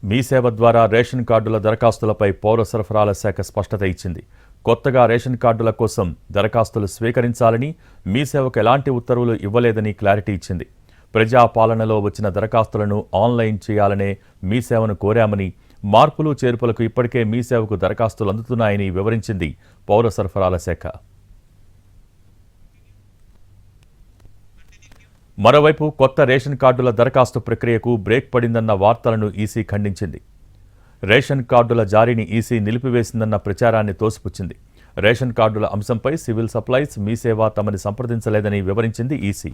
మీ సేవ ద్వారా రేషన్ కార్డుల దరఖాస్తులపై పౌర సరఫరాల శాఖ స్పష్టత ఇచ్చింది. కొత్తగా రేషన్ కార్డుల కోసం దరఖాస్తులు స్వీకరించాలని మీ సేవకు ఎలాంటి ఉత్తర్వులు ఇవ్వలేదని క్లారిటీ ఇచ్చింది. ప్రజాపాలనలో వచ్చిన దరఖాస్తులను ఆన్లైన్ చేయాలనే మీ సేవను కోరామని, మార్పులు చేర్పులకు ఇప్పటికే మీ సేవకు దరఖాస్తులు అందుతున్నాయని వివరించింది పౌర సరఫరాల శాఖ. మరోవైపు కొత్త రేషన్ కార్డుల దరఖాస్తు ప్రక్రియకు బ్రేక్ పడిందన్న వార్తలను ఈసీ ఖండించింది. రేషన్ కార్డుల జారీని ఈసీ నిలిపివేసిందన్న ప్రచారాన్ని తోసిపుచ్చింది. రేషన్ కార్డుల అంశంపై సివిల్ సప్లైస్, మీ సేవ తమని సంప్రదించలేదని వివరించింది ఈసీ.